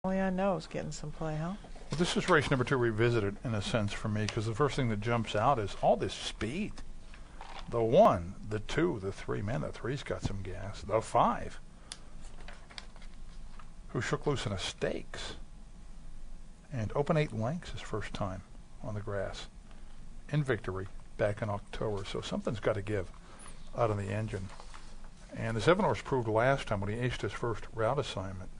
Only I know is getting some play, huh? Well, this is race number 2 revisited in a sense for me, because the first thing that jumps out is all this speed. The 1, the 2, the 3. Man, the 3's got some gas. The 5, who shook loose in a stakes. And open 8 lengths his first time on the grass in victory back in October. So something's got to give out of the engine. And the 7-horse proved last time when he aced his first route assignment,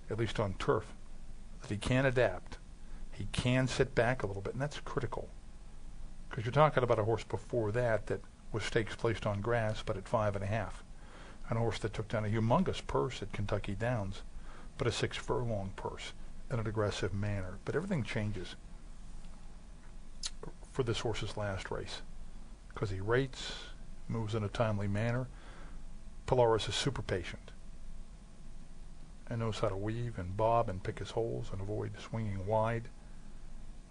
at least on turf, that he can adapt. He can sit back a little bit, and that's critical. Because you're talking about a horse before that that was stakes placed on grass, but at 5.5. And a horse that took down a humongous purse at Kentucky Downs, but a 6-furlong purse in an aggressive manner. But everything changes for this horse's last race, because he rates, moves in a timely manner. Polaris is super patient and knows how to weave and bob and pick his holes and avoid swinging wide.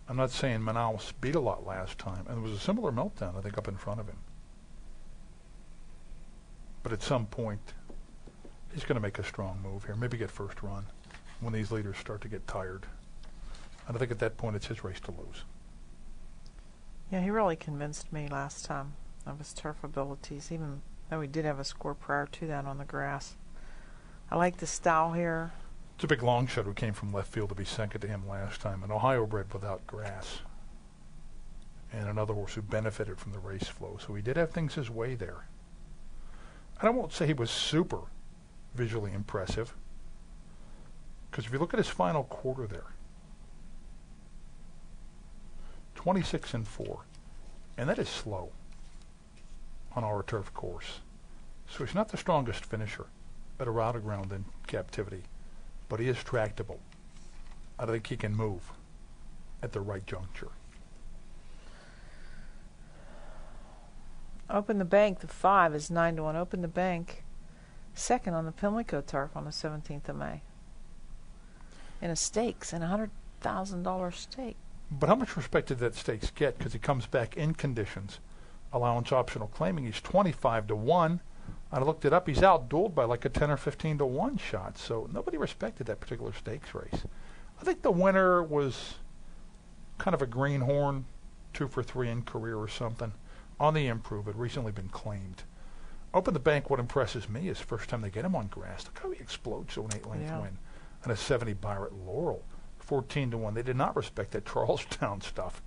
I'm not saying Manaus beat a lot last time, and there was a similar meltdown, I think, up in front of him. But at some point, he's going to make a strong move here, maybe get first run when these leaders start to get tired. And I think at that point, it's his race to lose. Yeah, he really convinced me last time of his turf abilities, even though he did have a score prior to that on the grass. I like the style here. It's a big long shot who came from left field to be second to him last time, an Ohio bred without grass, and another horse who benefited from the race flow. So he did have things his way there. And I won't say he was super visually impressive, because if you look at his final quarter there, 26-4, and that is slow on our turf course. So he's not the strongest finisher at a route of ground in captivity, but he is tractable. I think he can move at the right juncture. Open the Bank, the 5 is 9-1. Open the Bank, second on the Pimlico turf on the 17th of May. In a stakes, in a $100,000 stake. But how much respect did that stakes get? Because he comes back in conditions. Allowance optional claiming he's 25-1. I looked it up. He's outdueled by like a 10 or 15-1 shot. So nobody respected that particular stakes race. I think the winner was kind of a greenhorn, 2 for 3 in career or something. On the improve, had recently been claimed. Open the Bank, what impresses me is first time they get him on grass. Look how he explodes to an 8-length win. And a 70 buyer at Laurel, 14-1. They did not respect that Charlestown stuff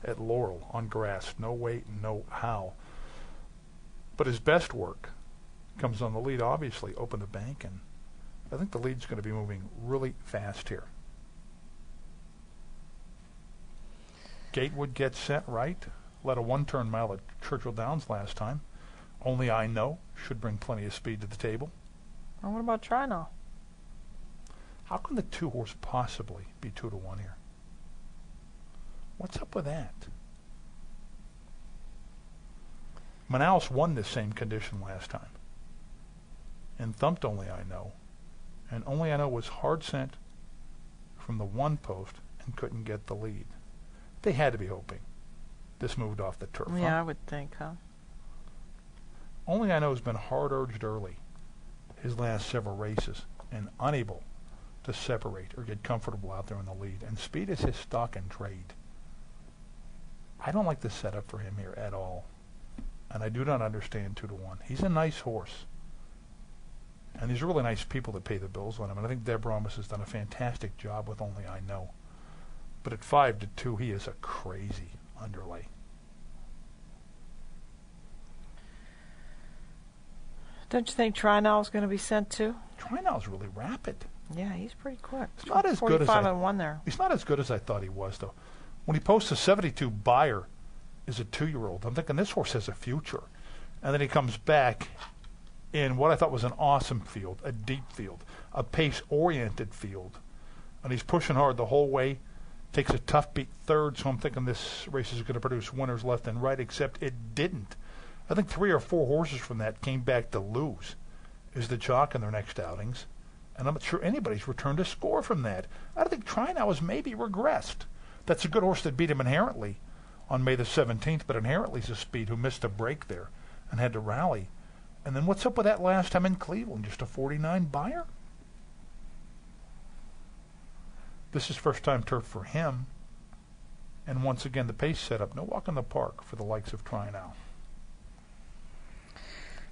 at Laurel on grass. No weight and no how. But his best work comes on the lead, obviously. Open the Bank, and I think the lead's going to be moving really fast here. Gatewood gets set right. Led a 1-turn mile at Churchill Downs last time. Only I Know should bring plenty of speed to the table. And what about Try Now? How can the 2-horse possibly be 2-1 here? What's up with that? Manaus won this same condition last time and thumped Only I Know. And Only I Know was hard sent from the 1 post and couldn't get the lead. They had to be hoping this moved off the turf. Yeah, I would think, huh? Only I Know has been hard urged early his last several races and unable to separate or get comfortable out there in the lead. And speed is his stock and trade. I don't like the setup for him here at all. And I do not understand 2-1. He's a nice horse. And these are really nice people that pay the bills on him. And I think Deb Ramos has done a fantastic job with Only I Know. But at 5-2, he is a crazy underlay. Don't you think Try Now is going to be sent too? Try Now is really rapid. Yeah, he's pretty quick. He's not as good as 45-1 there. He's not as good as I thought he was, though. When he posts a 72 buyer is a 2-year-old, I'm thinking this horse has a future. And then he comes back in what I thought was an awesome field, a deep field, a pace-oriented field. And he's pushing hard the whole way. Takes a tough beat third, so I'm thinking this race is going to produce winners left and right, except it didn't. I think 3 or 4 horses from that came back to lose as the chalk in their next outings. And I'm not sure anybody's returned a score from that. I think Try Now has maybe regressed. That's a good horse that beat him inherently on May the 17th, but inherently is a speed who missed a break there and had to rally. And then what's up with that last time in Cleveland? Just a 49 buyer? This is first time turf for him. And once again, the pace setup. No walk in the park for the likes of Trinal.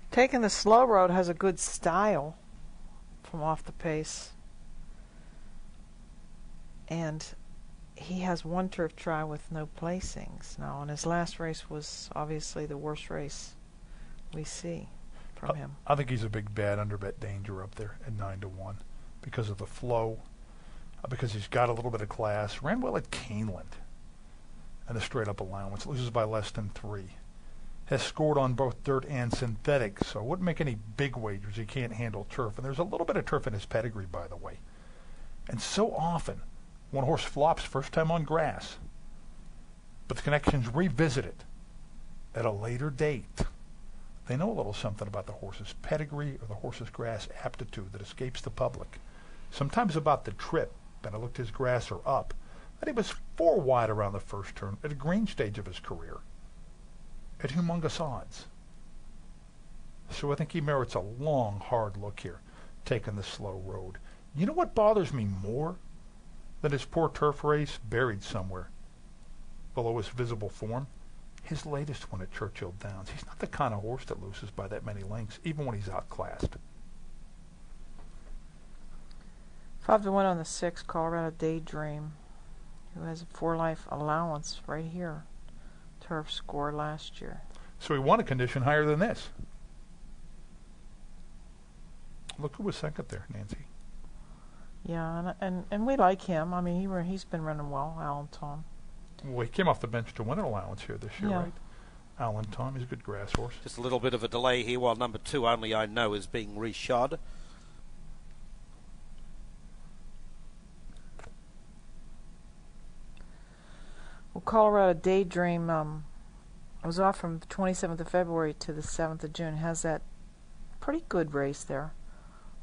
Taking the slow road has a good style from off the pace. And he has one turf try with no placings now. And his last race was obviously the worst race we see from him. I think he's a big bad underbet danger up there at 9-1 because of the flow, because he's got a little bit of class. Ran well at Caneland and a straight up allowance. Loses by less than 3. Has scored on both dirt and synthetic, so wouldn't make any big wagers. He can't handle turf. And there's a little bit of turf in his pedigree, by the way. And so often, one horse flops first time on grass, but the connections revisit it at a later date. They know a little something about the horse's pedigree or the horse's grass aptitude that escapes the public. Sometimes about the trip, and I looked his grasser up, and he was 4 wide around the first turn at a green stage of his career at humongous odds. So I think he merits a long, hard look here, taking the slow road. You know what bothers me more than his poor turf race buried somewhere below his visible form? His latest one at Churchill Downs. He's not the kind of horse that loses by that many lengths, even when he's outclassed. 5-1 on the 6, Colorado Daydream, who has a 4-life allowance right here. Turf score last year. So he won a condition higher than this. Look who was second there, Nancy. Yeah, and we like him. I mean, he's been running well, Alan Tom. Well, he came off the bench to win an allowance here this year, Yeah. right? Alan Tom, he's a good grass horse. Just a little bit of a delay here while number 2, Only I Know, is being reshod. Well, Colorado Daydream was off from the 27th of February to the 7th of June. Has that pretty good race there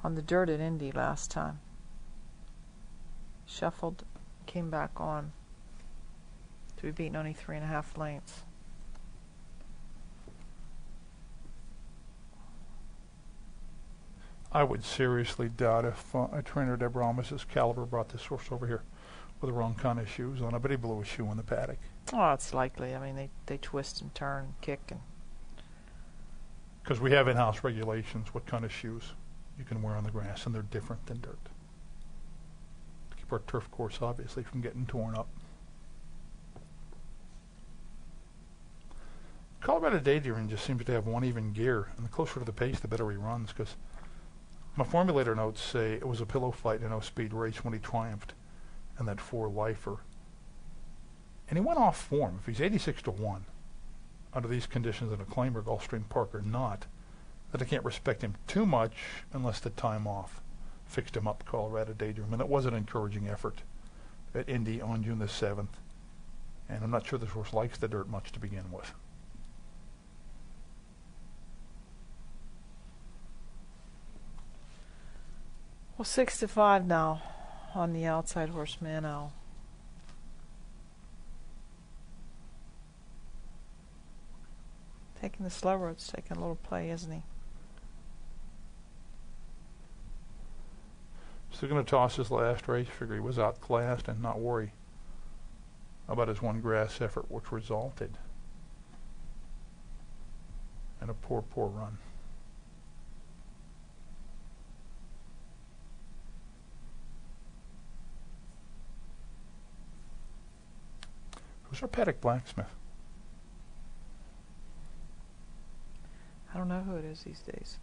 on the dirt at Indy last time. Shuffled, came back on to be beaten only 3.5 lengths. I would seriously doubt if a trainer Deborah Amis's caliber brought this horse over here with the wrong kind of shoes on. I bet he blew a shoe in the paddock. Oh, it's likely. I mean, they twist and turn and kick. Because we have in-house regulations what kind of shoes you can wear on the grass, and they're different than dirt. To keep our turf course, obviously, from getting torn up. Colorado Daydream just seems to have one even gear, and the closer to the pace, the better he runs, because my formulator notes say it was a pillow fight in a no-speed race when he triumphed in that 4-lifer. And he went off form. If he's 86-1 under these conditions in a claimer, Gulfstream Park or not, that I can't respect him too much unless the time off fixed him up, Colorado Daydream. And it was an encouraging effort at Indy on June the 7th. And I'm not sure this horse likes the dirt much to begin with. Well, 6-5 now on the outside horse Mano. Taking the slow road's taking a little play, isn't he? Still going to toss his last race. Figure he was outclassed and not worry about his one grass effort, which resulted in a poor run. Who's our paddock blacksmith? I don't know who it is these days.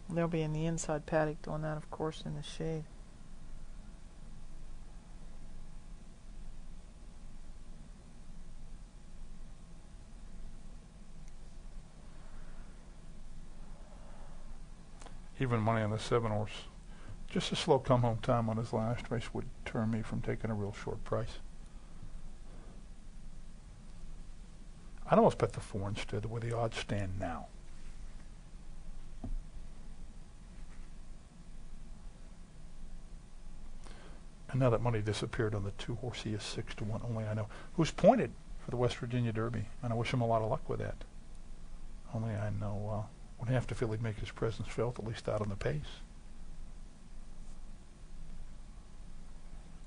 They'll be in the inside paddock doing that, of course, in the shade. Even money on the 7 horse. Just a slow come home time on his last race would turn me from taking a real short price. I'd almost bet the 4 instead, the way the odds stand now. And now that money disappeared on the 2 horse, he is 6-1. Only I Know, who's pointed for the West Virginia Derby, and I wish him a lot of luck with that. Only I Know Would have to feel he'd make his presence felt, at least out on the pace.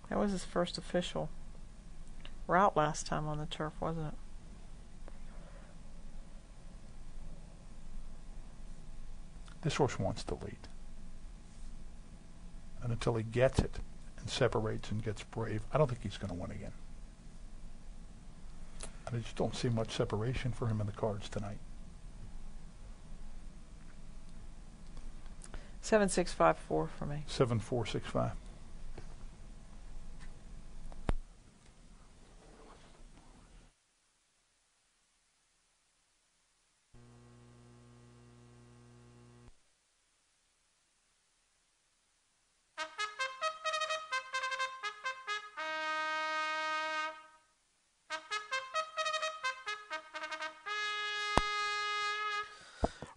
That was his first official route last time on the turf, wasn't it? This horse wants to lead. And until he gets it and separates and gets brave, I don't think he's going to win again. And I just don't see much separation for him in the cards tonight. 7654 for me. 7465.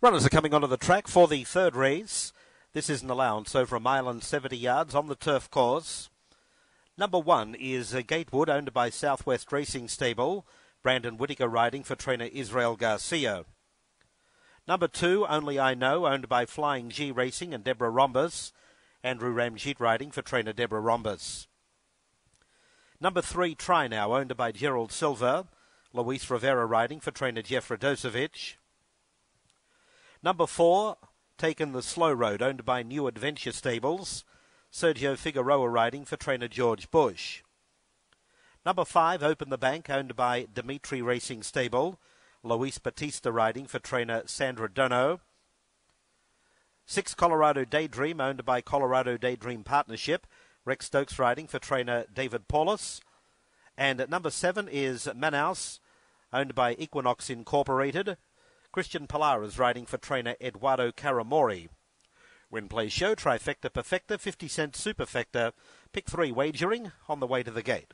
Runners are coming onto the track for the third race. This is an allowance over 1 mile and 70 yards on the turf course. Number 1 is Gatewood, owned by Southwest Racing Stable. Brandon Whittaker riding for trainer Israel Garcia. Number 2, Only I Know, owned by Flying G Racing and Deborah Rhombus. Andrew Ramjeet riding for trainer Deborah Rhombus. Number 3, Try Now, owned by Gerald Silva. Luis Rivera riding for trainer Jeff Radosevic. Number 4, Taken the Slow Road, owned by New Adventure Stables. Sergio Figueroa riding for trainer George Bush. Number 5, Open the Bank, owned by Dimitri Racing Stable. Luis Batista riding for trainer Sandra Dono. 6, Colorado Daydream, owned by Colorado Daydream Partnership. Rex Stokes riding for trainer David Paulus. And at number 7 is Manaus, owned by Equinox Incorporated. Christian Pilar is riding for trainer Eduardo Caramori. Win, play, show, trifecta, perfecta, 50-cent superfecta. Pick 3 wagering on the way to the gate.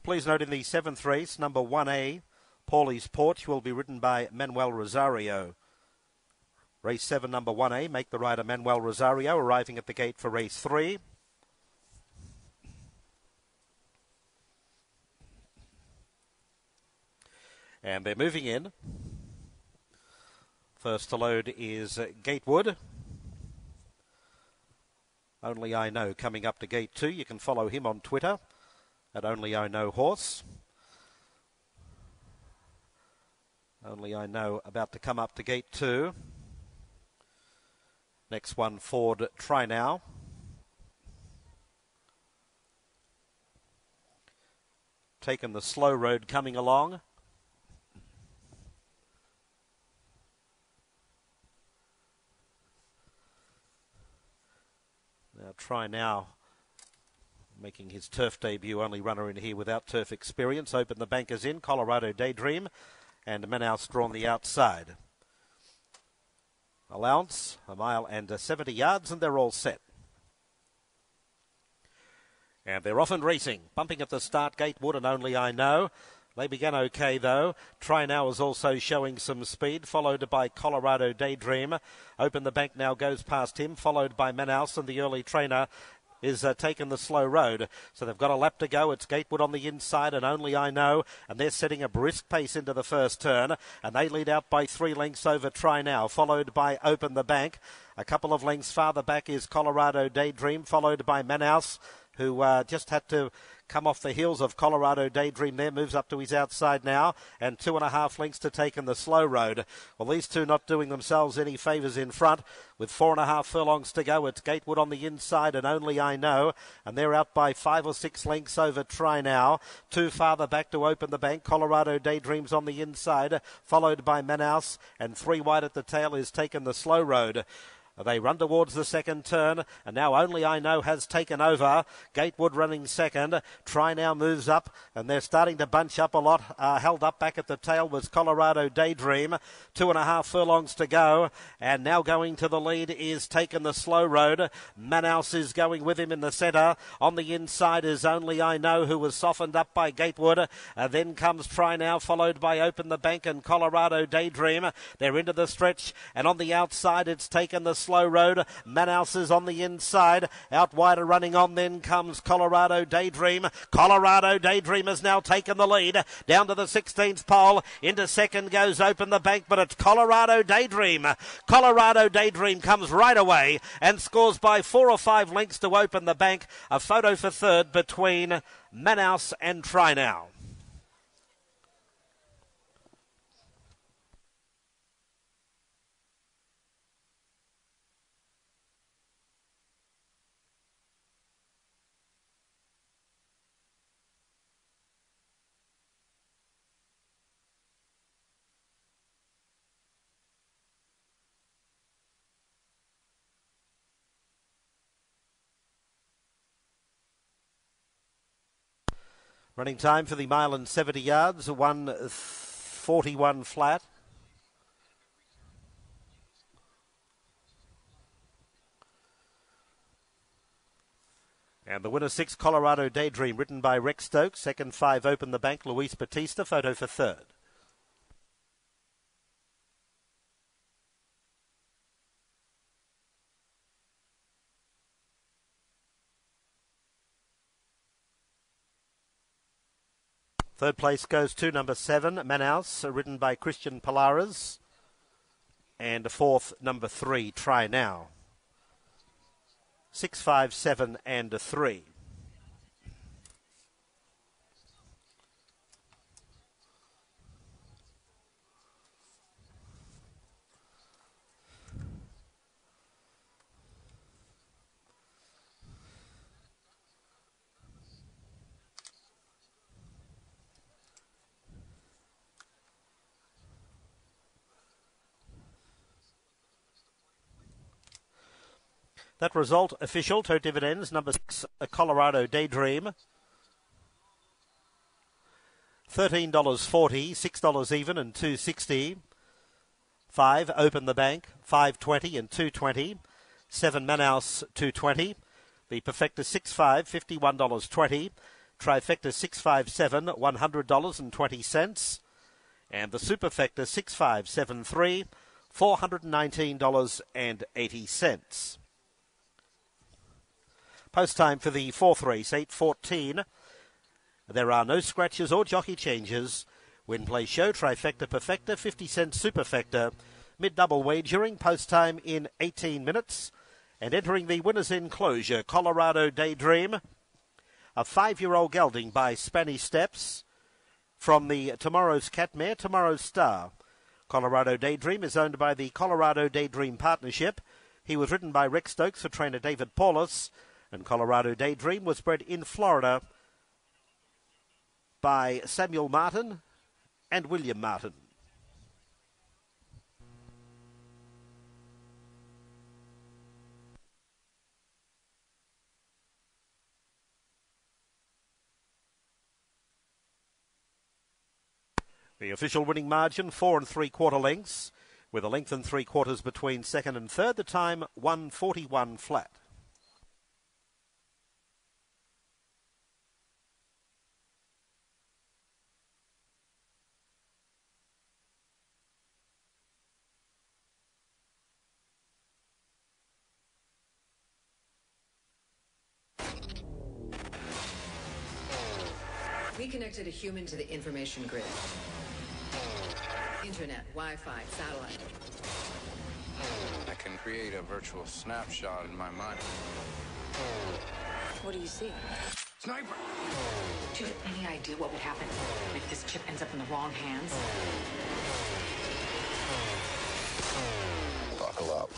Please note in the 7th race, number 1A, Paulie's Porch, will be ridden by Manuel Rosario. Race 7, number 1A, make the rider Manuel Rosario, arriving at the gate for race 3. And they're moving in. First to load is Gatewood. Only I Know coming up to gate 2. You can follow him on Twitter at Only I Know Horse. Only I Know about to come up to gate 2. Next one, Ford Try Now. taken the slow road coming along. Now Try Now, making his turf debut, only runner in here without turf experience. Open the Bankers in, Colorado Daydream, and Manaus drawn the outside. Allowance, 1 mile and 70 yards, and they're all set. And they're off and racing, bumping at the start, Gatewood and Only I Know. They began okay, though. Try Now is also showing some speed, followed by Colorado Daydream. Open the Bank now goes past him, followed by Manaus, and the early trainer is taking the slow road. So they've got a lap to go. It's Gatewood on the inside and Only I Know, and they're setting a brisk pace into the first turn, and they lead out by 3 lengths over Try Now, followed by Open the Bank. A couple of lengths farther back is Colorado Daydream, followed by Manaus, who just had to come off the heels of Colorado Daydream there, moves up to his outside now, and 2.5 lengths to take in the slow road. Well, these two not doing themselves any favours in front, with 4.5 furlongs to go. It's Gatewood on the inside and Only I Know, and they're out by 5 or 6 lengths over Try Now. 2 farther back to Open the Bank. Colorado Daydreams on the inside, followed by Manaus, and 3 wide at the tail is taken the slow road. They run towards the second turn, and now Only I Know has taken over. Gatewood running second. Try Now moves up, and they're starting to bunch up a lot. Held up back at the tail was Colorado Daydream. 2.5 furlongs to go, and now going to the lead is Taken the Slow Road. Manaus is going with him in the centre. On the inside is Only I Know, who was softened up by Gatewood. Then comes Try Now, followed by Open the Bank and Colorado Daydream. They're into the stretch, and on the outside it's Taken the Slow Road. Manaus is on the inside. Out wider running on, then comes Colorado Daydream. Colorado Daydream has now taken the lead. Down to the 16th pole. Into second goes Open the Bank, but it's Colorado Daydream. Colorado Daydream comes right away and scores by 4 or 5 lengths to Open the Bank. A photo for third between Manaus and Try Now. Running time for the 1 mile and 70 yards, 1:41 flat. And the winner 6, Colorado Daydream, written by Rex Stokes. Second 5, Open the Bank, Luis Batista. Photo for third. Third place goes to number 7, Manaus, ridden by Christian Polares. And fourth, number 3, Try Now. 6, 5, 7, and 3. That result official, to dividends, number 6, a Colorado Daydream. $13.40, $6 even and $2.60. 5, Open the Bank, $5.20 and $2.20. 7, Manaus, $2.20. The Perfecta 6.5, $51.20. Trifecta 657, $100.20. And the Superfecta 6573, $419.80. Post time for the fourth race, 8:14. There are no scratches or jockey changes. Win, play, show, trifecta, perfecta, 50-cent superfecta. Mid-double wagering, post time in 18 minutes. And entering the winner's enclosure, Colorado Daydream. A 5-year-old gelding by Spanish Steps. From the Tomorrow's Catmare, Tomorrow's Star. Colorado Daydream is owned by the Colorado Daydream Partnership. He was ridden by Rex Stokes for trainer David Paulus. And Colorado Daydream was bred in Florida by Samuel Martin and William Martin. The official winning margin, 4 3/4 lengths, with a length and 3/4 between second and third. The time, 1:41 flat. We connected a human to the information grid. Internet, Wi-Fi, satellite. I can create a virtual snapshot in my mind. What do you see? Sniper! Do you have any idea what would happen if this chip ends up in the wrong hands? Buckle up.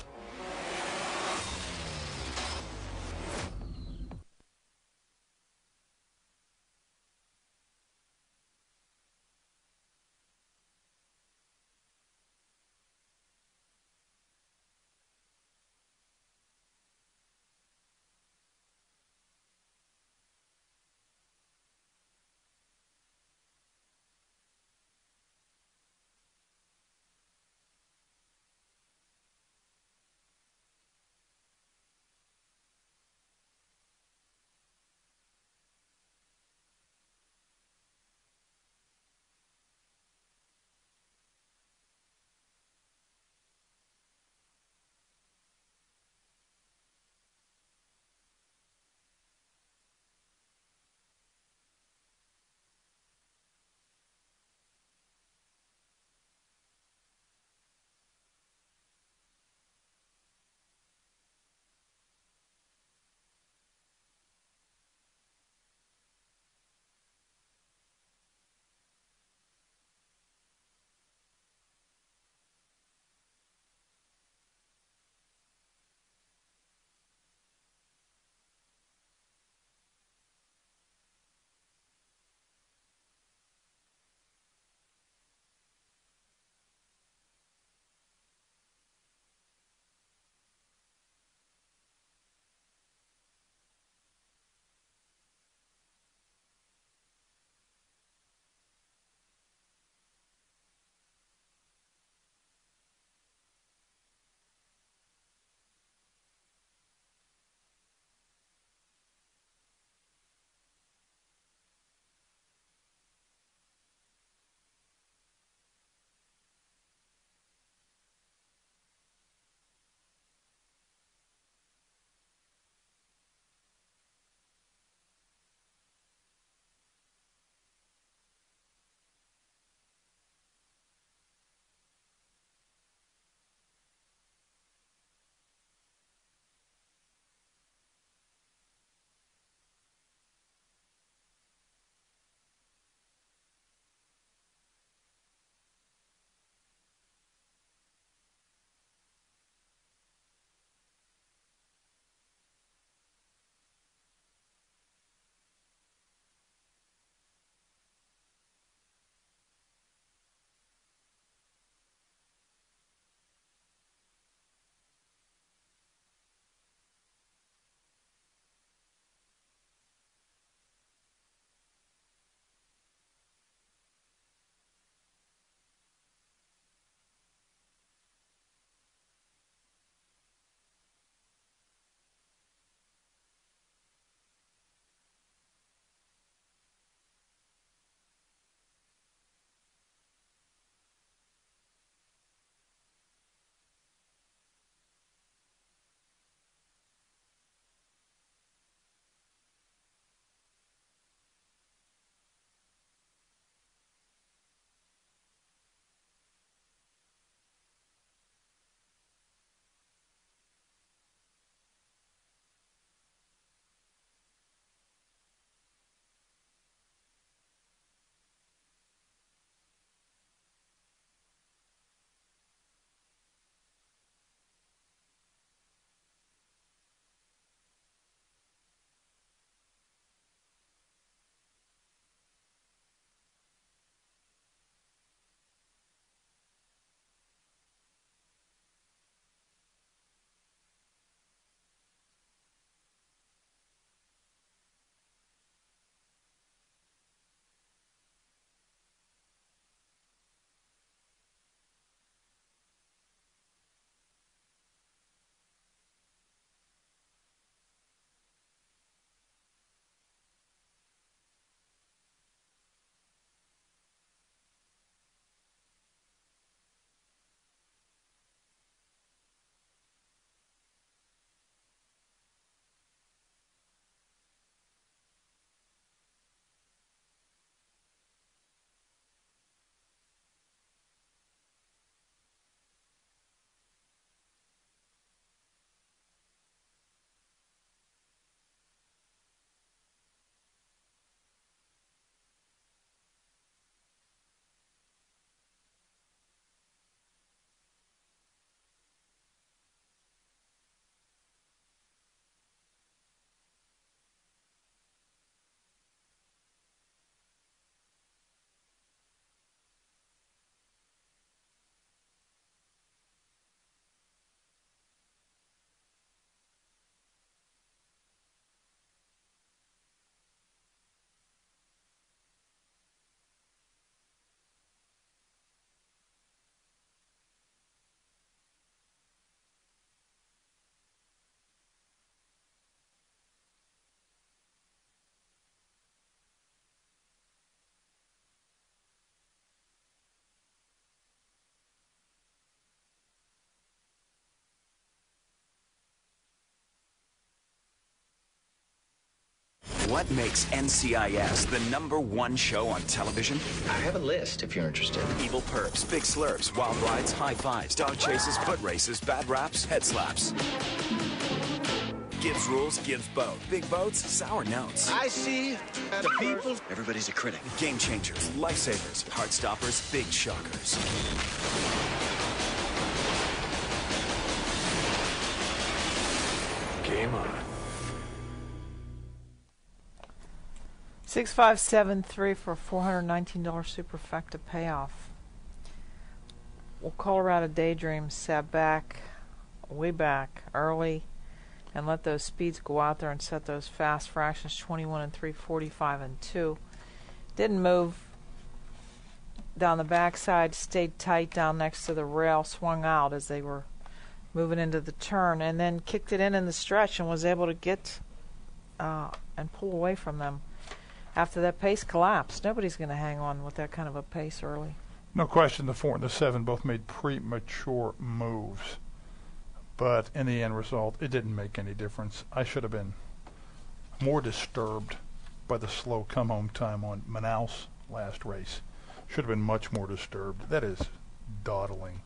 What makes NCIS the #1 show on television? I have a list if you're interested. Evil perps, big slurps, wild rides, high fives, dog chases, foot races, bad raps, head slaps. Gives rules, gives boat. Big boats, sour notes. I see the people. Everybody's a critic. Game changers, lifesavers, heart stoppers, big shockers. Game on. 6573 for a $419 superfecta payoff. Well, Colorado Daydream sat back, way back, early, and let those speeds go out there and set those fast fractions 21 and 3, 45 and 2. Didn't move down the backside, stayed tight down next to the rail, swung out as they were moving into the turn, and then kicked it in the stretch and was able to get and pull away from them. After that pace collapsed, nobody's going to hang on with that kind of a pace early. No question, the 4 and the 7 both made premature moves. But in the end result, it didn't make any difference. I should have been more disturbed by the slow come-home time on Manaus last race. Should have been much more disturbed. That is dawdling.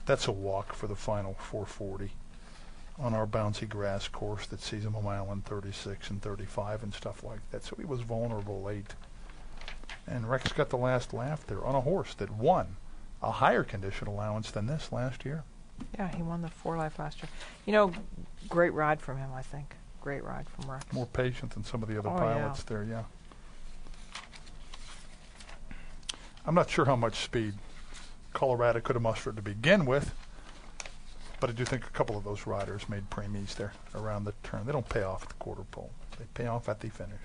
That's a walk for the final 440 on our bouncy grass course that sees him a mile and 36 and 35 and stuff like that. So he was vulnerable late. And Rex got the last laugh there on a horse that won a higher condition allowance than this last year. Yeah, he won the 4 Life last year. You know, great ride from him, I think. Great ride from Rex. More patient than some of the other pilots there, yeah. I'm not sure how much speed Colorado could have mustered to begin with, but I do think a couple of those riders made premies there around the turn. They don't pay off at the quarter pole. They pay off at the finish.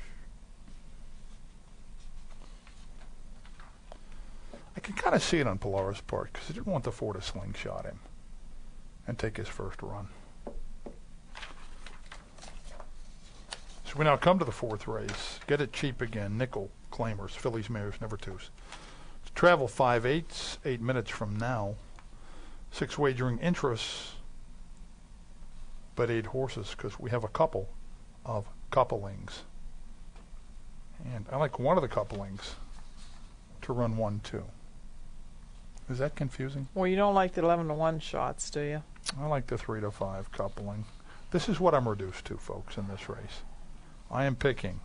I can kind of see it on Polaris' part because he didn't want the 4 to slingshot him and take his first run. So we now come to the 4th race. Get it cheap again. Nickel claimers, fillies, mares, never twos. Travel 5/8, 8 minutes from now. 6 wagering interests, but 8 horses because we have a couple of couplings. And I like one of the couplings to run 1-2. Is that confusing? Well, you don't like the 11-1 shots, do you? I like the 3-5 coupling. This is what I'm reduced to, folks, in this race. I am picking